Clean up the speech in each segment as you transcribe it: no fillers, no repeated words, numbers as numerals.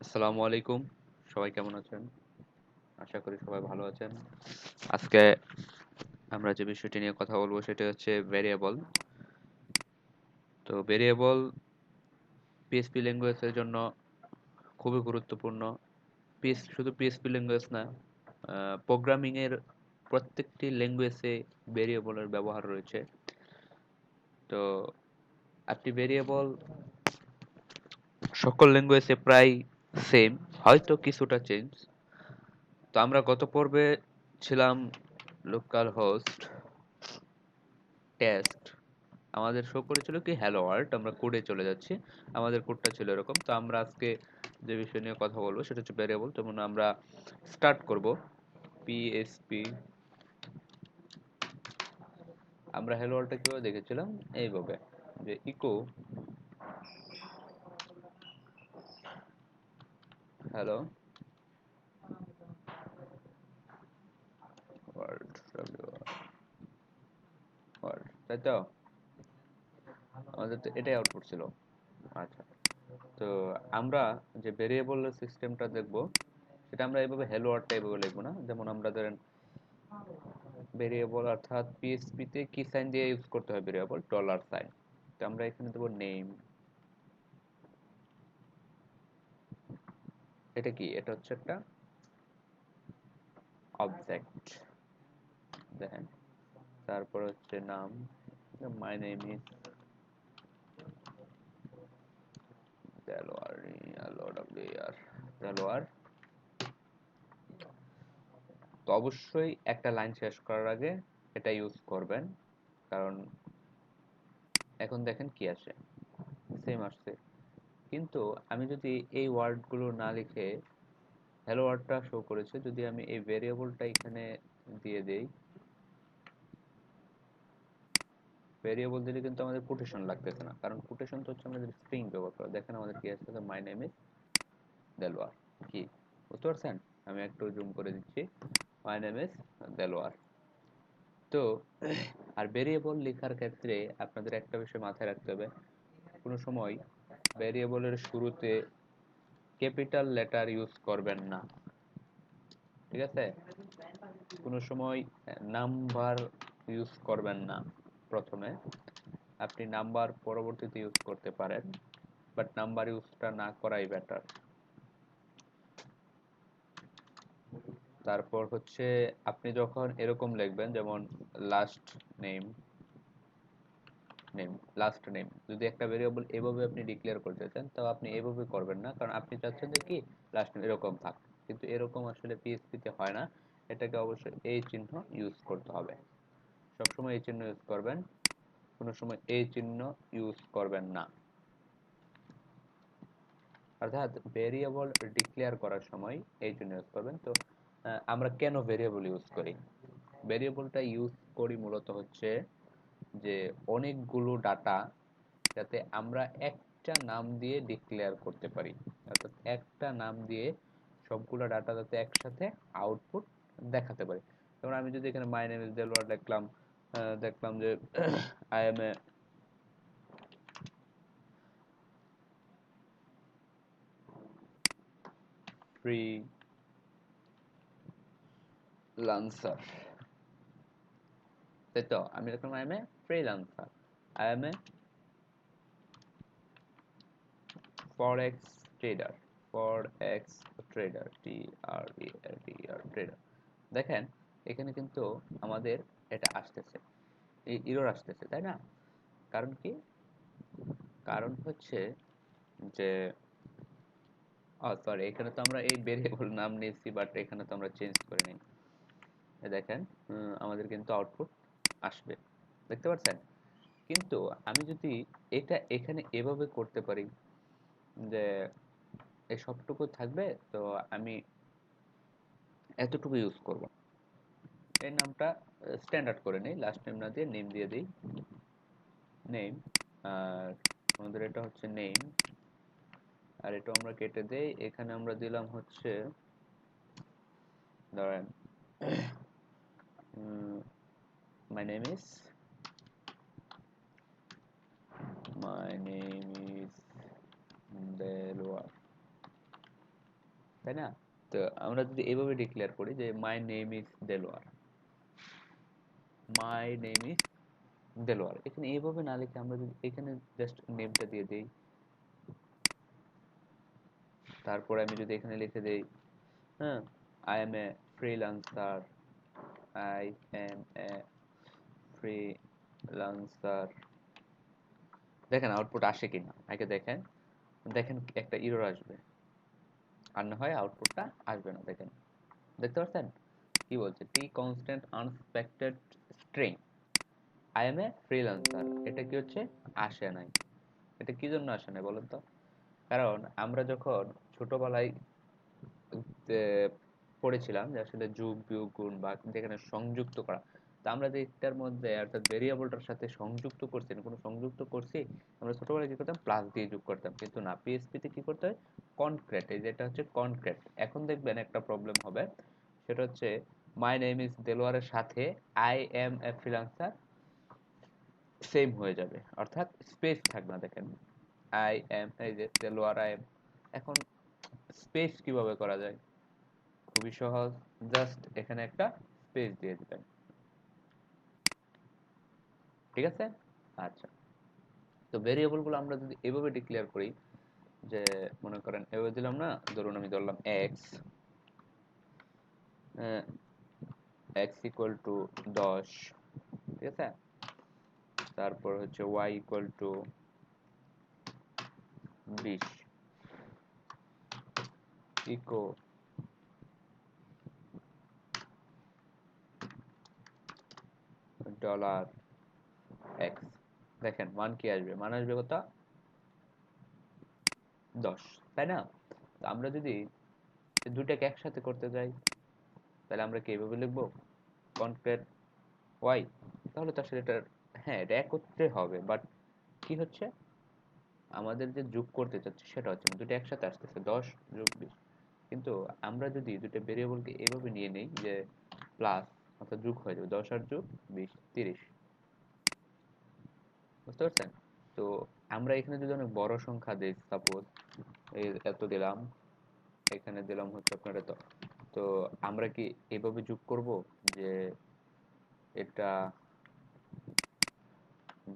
আসসালামু আলাইকুম। সবাই কেমন আছেন? আশা করি সবাই ভালো আছেন। আজকে আমরা যে বিষয়টি নিয়ে কথা বলবো সেটা হচ্ছে ভেরিয়েবল। তো ভেরিয়েবল পিএইচপি ল্যাঙ্গুয়েজের জন্য খুবই গুরুত্বপূর্ণ। শুধু পিএইচপি ল্যাঙ্গুয়েজ না, প্রোগ্রামিং এর প্রত্যেকটি ল্যাঙ্গুয়েজে ভেরিয়েবলের ব্যবহার রয়েছে। তো আপনি ভেরিয়েবল সকল ল্যাঙ্গুয়েজে প্রায় সেম, হয়তো কিছুটা চেঞ্জ। তো আমরা গত পর্বে ছিলাম লোকাল হোস্ট টেস্ট। আমাদের শো করেছিল কি হ্যালো ওয়ার্ল্ড, আমরা কোডে চলে যাচ্ছি। আমাদের কোডটা ছিল এরকম। তো আমরা আজকে যে বিষয় নিয়ে কথা বলবো সেটা হচ্ছে ভেরিয়েবল। যেমন আমরা স্টার্ট করব পিএসপি। আমরা হ্যালো ওয়ার্ল্ডটা কিভাবে দেখেছিলাম এইভাবে, যে ইকো হ্যালো ওয়ার্ল্ড, ওয়ার্ল্ড, তাই তো আমাদের তো এটাই আউটপুট ছিল। আচ্ছা, তো আমরা যে ভেরিয়েবল সিস্টেমটা দেখব সেটা আমরা এইভাবে হ্যালো ওয়ার্ডটা এইভাবে লিখবো না। যেমন আমরা ধরেন ভেরিয়েবল অর্থাৎ পিএইচপি তে কি সাইন দিয়ে ইউজ করতে হয় ভেরিয়েবল, ডলার সাইন। তো আমরা এখানে দেবো নেম। এটা কি? এটা হচ্ছে একটা অবজেক্ট, দেখেন। তারপর হচ্ছে নাম, my name is Delwar, L O W R, Delwar. তো অবশ্যই একটা লাইন শেষ করার আগে এটা ইউজ করবেন, কারণ এখন দেখেন কি আসে, সেম আসছে। কিন্তু আমি যদি এই ওয়ার্ডগুলো না লিখে হ্যালো ওয়ার্ডটা শো করেছে, যদি আমি এই ভেরিয়েবলটা এখানে দিয়ে দেই, ভেরিয়েবল দিলে কিন্তু আমাদের কোটেশন লাগতেছে না, কারণ কোটেশন তো হচ্ছে আমাদের স্ট্রিং ব্যবহার করা। দেখেন আমাদের কি আসছে, মাই নেম ইজ দেলোয়ার। কি বুঝতে পারছেন? আমি একটু জুম করে দিচ্ছি, মাই নেম ইজ দেলোয়ার। তো আর ভেরিয়েবল লেখার ক্ষেত্রে আপনাদের একটা বিষয় মাথায় রাখতে হবে, কোনো সময় ভেরিয়েবলের শুরুতে ক্যাপিটাল লেটার ইউজ করবেন না, ঠিক আছে? কোনো সময় নাম্বার ইউজ করবেন না প্রথমে। আপনি নাম্বার পরবর্তীতে ইউজ করতে পারেন, বাট নাম্বার ইউজটা না করাই বেটার। তারপর হচ্ছে আপনি যখন এরকম লিখবেন, যেমন last name, name, last name, যদি একটা ভেরিয়েবল এভাবে আপনি ডিক্লেয়ার করতে চান, তো আপনি এভাবে করবেন না, কারণ আপনি চাচ্ছেন যে কি লাস্ট নেম এরকম থাক। কিন্তু এরকম আসলে পিএইচপি তে হয় না। এটাকে অবশ্যই এই চিহ্ন ইউজ করতে হবে। সবসময় এই চিহ্ন ইউজ করবেন, কোনো সময় এই চিহ্ন ইউজ করবেন না। অর্থাৎ ভেরিয়েবল ডিক্লেয়ার করার সময় এই জন্য ইউজ করবেন। তো আমরা কেন ভেরিয়েবল ইউজ করি? ভেরিয়েবলটা ইউজ করি মূলত হচ্ছে যে অনেকগুলো ডাটা যাতে আমরা একটা নাম দিয়ে ডিক্লেয়ার করতে পারি। অর্থাৎ একটা নাম দিয়ে সবগুলো ডাটা যাতে একসাথে আউটপুট দেখাতে পারি। যেমন আমি যদি এখানে মাই নেম ইজ দেলোয়ার লিখলাম, দেখলাম যে I am a freelancer, তাই তো? আমি লিখলাম I am a freelancer, I am a forex trader, forex trader, TREDR trader. দেখেন এখানে কিন্তু আমাদের এটা আসতেছে, এই এরর আসতেছে, তাই না? কারণ কি? কারণ হচ্ছে যে সরি, এখানে তো আমরা এই ভেরিয়েবল নাম নিয়েছি, বাট এখানে তো আমরা চেঞ্জ করে নিই। দেখেন আমাদের কিন্তু আউটপুট আসবে, দেখতে পাচ্ছেন? কিন্তু আমি যদি এটা এখানে এভাবে করতে পারি যে এই সবটুকু থাকবে, তো আমি এতটুকু ইউজ করব। এই নামটা স্ট্যান্ডার্ড করে নেই, লাস্ট নেম না দিয়ে নেম দিয়ে দিই, নেম। আর আমাদের এটা হচ্ছে নেম, আর এটা আমরা কেটে দেই। এখানে আমরা দিলাম হচ্ছে ধরেন মাই name is, my name is Delwar. তাই না? তো আমরা যদি এভাবে ডিক্লেয়ার করি যে মাই name is Delwar, my name is Delwar, এখানে এইভাবে না লিখে আমরা যদি এখানে জাস্ট নেমটা দিয়ে দিই, তারপরে আমি যদি এখানে লিখে দেই, হ্যাঁ, I am a freelancer, I am a freelancer, দেখেন আউটপুট আসে কিনা আগে দেখেন, দেখেন একটা এরর আসবে, আর না হয় আউটপুটটা আসবে না। দেখেন, দেখতে পাচ্ছেন কি বলছে, T constant unexpected string I am a freelancer, এটা কি হচ্ছে, আসে নাই। এটা কি জন্য আসে নাই বলেন তো? কারণ আমরা যখন ছোটবেলায় পড়েছিলাম যে আসলে যোগ বিয়োগ গুণ বা যেখানে সংযুক্ত করা, তা আমরা যে এটার মধ্যে অর্থাৎ ভেরিয়েবলটার সাথে সংযুক্ত করছি না, কোনো সংযুক্ত করছি, আমরা ছোটবেলায় কি করতাম, প্লাস দিয়ে যোগ করতাম, কিন্তু না, পিএসপিতে কি করতে হয়, কনক্রেট, এই যেটা হচ্ছে কনক্রেট। এখন দেখবেন একটা প্রবলেম হবে, সেটা হচ্ছে মাই নেম ইজ দেলোয়ারের সাথে I am a freelancer same হয়ে যাবে, অর্থাৎ স্পেস থাকবে না। দেখেন আই এম, এই যে দেলোয়ার আই এম, এখন স্পেস কিভাবে করা যায়, খুবই সহজ, জাস্ট এখানে একটা স্পেস দিয়ে দিবেন, ঠিক আছে? আচ্ছা, তো ভেরিয়েবল গুলো আমরা যদি এভাবে ডিক্লেয়ার করি, যে মনে করেন এভাবে দিলাম না, ধরুন আমি ধরলাম এক্স, এক্স ইকুয়াল টু 10, ঠিক আছে, তারপর হচ্ছে Y equal to 20, echo dollar X, দেখেন মান কি আসবে, মান আসবে কত, 10, তাই না? তো আমরা যদি এই দুটাকে একসাথে করতে যাই, তাহলে আমরা কি এভাবে লিখবো, কনক্রেট ওয়াই, তাহলে তো আসলে এটার, হ্যাঁ এটা একত্রে হবে, বাট কি হচ্ছে, আমাদের যে যোগ করতে চাচ্ছি সেটা হচ্ছে না, দুটো একসাথে আসতেছে 10 যোগ 20, কিন্তু আমরা যদি দুটো ভেরিয়েবলকে এভাবে নিয়ে নেই যে প্লাস, অর্থাৎ যোগ হয়ে যাবে 10 আর যোগ 20 30, বুঝতে পারছেন? তো আমরা এখানে যদি অনেক বড় সংখ্যা দিই, সাপোজ এই এত দিলাম, এখানে দিলাম হচ্ছে আপনার এত, তো আমরা কি এভাবে যোগ করব যে এটা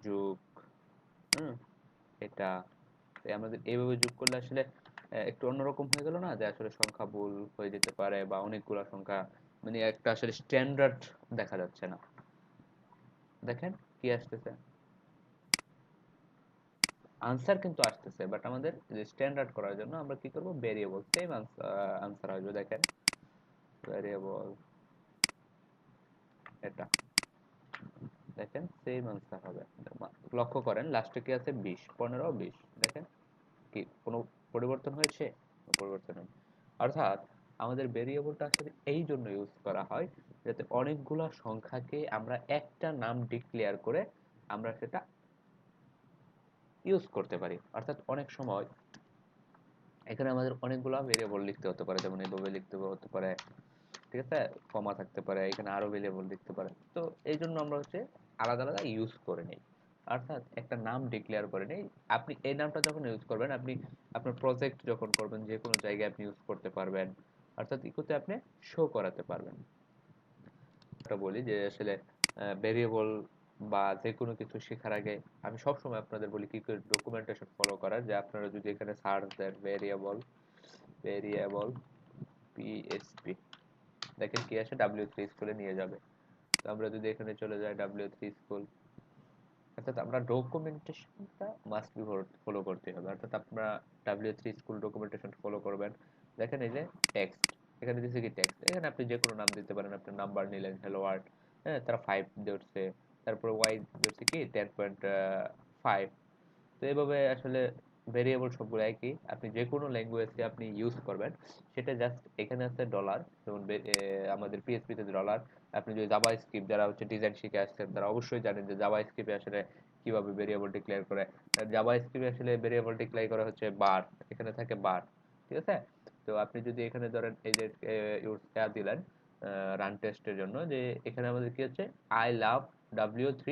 যোগ, হুম, এটা, তাই আমাদের এইভাবে যোগ করলে আসলে একটু অন্যরকম হয়ে গেল না, যে আসলে সংখ্যা ভুল হয়ে যেতে পারে বা অনেকগুলো সংখ্যা, মানে একটা আসলে স্ট্যান্ডার্ড দেখা যাচ্ছে না। দেখেন কি আসতেছে, আনসার কিন্তু আসতেছে, বাট আমাদের স্ট্যান্ডার্ড করার জন্য আমরা কি করব, ভেরিয়েবল সেম আনসার আসবে, দেখেন ভেরিয়েবল এটা, দেখেন সেম আনসার হবে। লক্ষ্য করেন লাস্টে কি আছে, 20 15 20, দেখেন কি কোনো পরিবর্তন হয়েছে, কোনো পরিবর্তন হয়নি। অর্থাৎ আমাদের ভেরিয়েবলটা আসলে এই জন্য ইউজ করা হয়, যাতে অনেকগুলা সংখ্যাকে আমরা একটা নাম ডিক্লেয়ার করে আমরা সেটা ইউজ করতে পারি। অর্থাৎ অনেক সময় এখানে আমাদের অনেকগুলা ভেরিয়েবল লিখতে হতে পারে, যেমন এইভাবে লিখতে হতে পারে, ঠিক আছে, কমা থাকতে পারে, এখানে আরো ভেরিয়েবল লিখতে পারে, তো এই জন্য আমরা হচ্ছে আলাদা আলাদা ইউজ করে নিই, অর্থাৎ একটা নাম ডিক্লেয়ার করে নিই। আপনি এই নামটা যখন ইউজ করবেন, আপনি আপনার প্রজেক্ট যখন করবেন, যে কোনো জায়গায় আপনি ইউজ করতে পারবেন, অর্থাৎ ইকোতে আপনি শো করাতে পারবেন। একটা বলি যে আসলে ভেরিয়েবল বা যে কোনো কিছু শেখার আগে আমি সবসময় আপনাদের বলি কি করে ডকুমেন্টেশন ফলো করার, যে আপনারা যদি এখানে সার্চ দেন ভেরিয়েবল, ভেরিয়েবল পিএসপি, দেখেন কি আসে, W3 স্কুলে নিয়ে যাবে। তো আমরা যদি এখানে চলে যাই W3 স্কুল, অর্থাৎ আমরা ডকুমেন্টেশনটা মাস্ট বি ফলো করতে হবে, অর্থাৎ আপনারা W3 স্কুল ডকুমেন্টেশন ফলো করবেন। দেখেন এই যে টেক্সট, এখানে দিচ্ছে কি টেক্সট, এখানে আপনি যে কোনো নাম দিতে পারেন, আপনি নাম্বার নিলেন হ্যালো ওয়ার্ল্ড, হ্যাঁ তারা 5 ধরছে, তারপর ওয়াই ধরছে কি 10.5, তো এইভাবে আসলে ভেরিয়েবল সবগুলো একই, আপনি যে কোনো ল্যাঙ্গুয়েজে আপনি ইউজ করবেন, সেটা জাস্ট এখানে আছে ডলার, যেমন আমাদের পিএইচপি তে ডলার, আপনি যদি জাভা স্ক্রিপ্ট, যারা হচ্ছে ডিজাইন শিখে আসছেন তারা অবশ্যই জানেন যে জাভা স্ক্রিপ্টে আসলে কিভাবে ভেরিয়েবল ডিক্লেয়ার করে। জাভা স্ক্রিপ্টে আসলে ভেরিয়েবল ডিক্লেয়ার করা হচ্ছে বার, এখানে থাকে বার, ঠিক আছে? তো আপনি যদি এখানে ধরেন এই যে দিলেন রান টেস্টের জন্য, যে এখানে আমাদের কি হচ্ছে, আই লাভ W3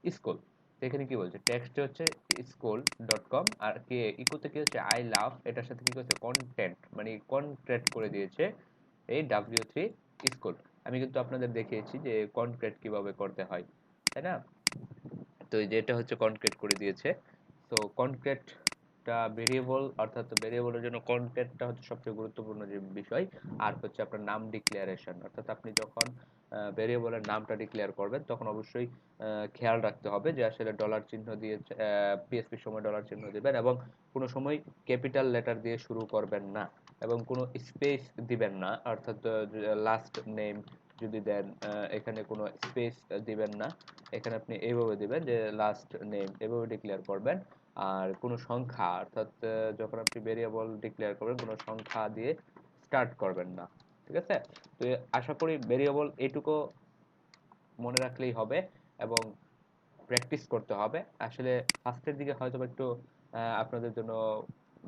স্কুল, তো এখানে কি বলছে, টেক্সটে হচ্ছে school.com, আর কে ইকোতে কি হচ্ছে আই লাভ, এটার সাথে কি করছে কন্টেন্ট, মানে কনক্রেট করে দিয়েছে এই W3 স্কুল। আমি কিন্তু আপনাদের দেখিয়েছি যে কনক্রেট কিভাবে করতে হয়, তাই না? তো এই যে এটা হচ্ছে কনক্রেট করে দিয়েছে। তো কনক্রেটটা ভেরিয়েবল, অর্থাৎ ভেরিয়েবলের জন্য কনক্রেটটা হচ্ছে সবচেয়ে গুরুত্বপূর্ণ যে বিষয়। আর হচ্ছে আপনার নাম ডিক্লারেশন, অর্থাৎ আপনি যখন ভেরিয়েবলের নামটা ডিক্লেয়ার করবেন তখন অবশ্যই খেয়াল রাখতে হবে যে আসলে ডলার চিহ্ন দিয়ে, পিএসপির সময় ডলার চিহ্ন দিবেন, এবং কোনো সময় ক্যাপিটাল লেটার দিয়ে শুরু করবেন না, এবং কোনো স্পেস দিবেন না, অর্থাৎ লাস্ট নেম যদি দেন এখানে কোনো স্পেস দিবেন না, এখানে আপনি এইভাবে দিবেন যে লাস্ট নেম, এভাবে ডিক্লেয়ার করবেন। আর কোনো সংখ্যা, অর্থাৎ যখন আপনি ভেরিয়েবল ডিক্লেয়ার করবেন কোনো সংখ্যা দিয়ে স্টার্ট করবেন না, ঠিক আছে? তো আশা করি ভেরিয়েবল এইটুকু মনে রাখলেই হবে, এবং প্র্যাকটিস করতে হবে। আসলে ফার্স্টের দিকে হয়তো একটু আপনাদের জন্য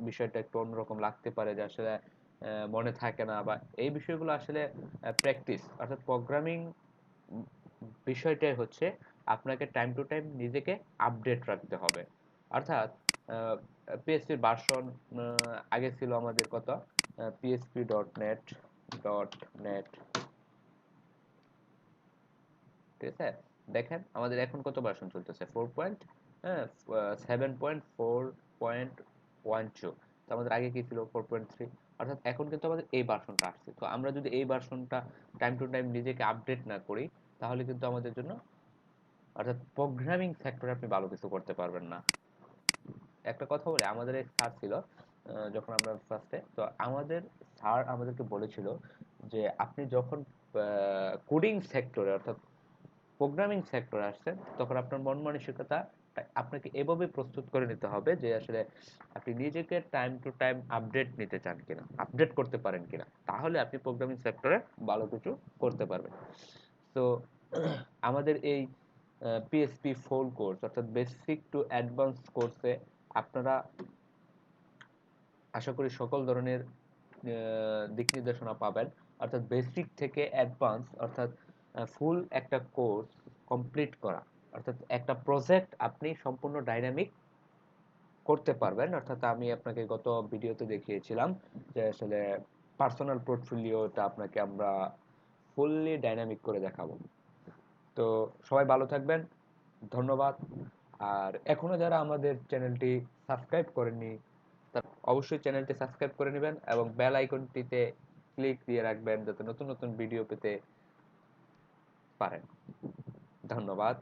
বিষয়টা একটু অন্যরকম লাগতে পারে, যে আসলে মনে থাকে না, বা এই বিষয়গুলো আসলে প্র্যাকটিস, অর্থাৎ প্রোগ্রামিং বিষয়টাই হচ্ছে আপনাকে টাইম টু টাইম নিজেকে আপডেট রাখতে হবে। অর্থাৎ পিএসপির ভার্সন আগে ছিল আমাদের কত, PSP.NET ঠিক আছে? দেখেন আমাদের এখন কত ভার্সন চলতেছে, 7.4.12। তো আমাদের আগে কি ছিল 4.3, অর্থাৎ এখন কিন্তু আমাদের এই ভার্সনটা আসছে। তো আমরা যদি এই ভার্সনটা টাইম টু টাইম নিজেকে আপডেট না করি, তাহলে কিন্তু আমাদের জন্য, অর্থাৎ প্রোগ্রামিং সেক্টরে আপনি ভালো কিছু করতে পারবেন না। একটা কথা বলি, আমাদের এক স্যার ছিল যখন আমরা ফার্স্টে, তো আমাদের স্যার আমাদেরকে বলেছিল যে আপনি যখন কোডিং সেক্টরে, অর্থাৎ প্রোগ্রামিং সেক্টরে আসছেন, তখন আপনার মন মানসিকতা আপনাকে এভাবে প্রস্তুত করে নিতে হবে যে আসলে আপনি নিজেকে টাইম টু টাইম আপডেট নিতে চান কিনা, আপডেট করতে পারেন কিনা, তাহলে আপনি প্রোগ্রামিং সেক্টরে ভালো কিছু করতে পারবেন। তো আমাদের এই পিএসপি ফুল কোর্স, অর্থাৎ বেসিক টু অ্যাডভান্স কোর্সে আপনারা আশা করি সকল ধরনের দিক নির্দেশনা পাবেন, অর্থাৎ বেসিক থেকে অ্যাডভান্স, অর্থাৎ ফুল একটা কোর্স কমপ্লিট করা, অর্থাৎ একটা প্রজেক্ট আপনি সম্পূর্ণ ডাইনামিক করতে পারবেন। অর্থাৎ আমি আপনাকে গত ভিডিওতে দেখিয়েছিলাম যে আসলে পার্সোনাল পোর্টফোলিওটা আপনাকে আমরা ফুললি ডাইনামিক করে দেখাবো। তো সবাই ভালো থাকবেন, ধন্যবাদ। আর এখনো যারা আমাদের চ্যানেলটি সাবস্ক্রাইব করেননি, অবশ্যই চ্যানেলটি সাবস্ক্রাইব করে নেবেন, এবং বেল আইকনটিতে ক্লিক দিয়ে রাখবেন যাতে নতুন নতুন ভিডিও পেতে পারেন। ধন্যবাদ।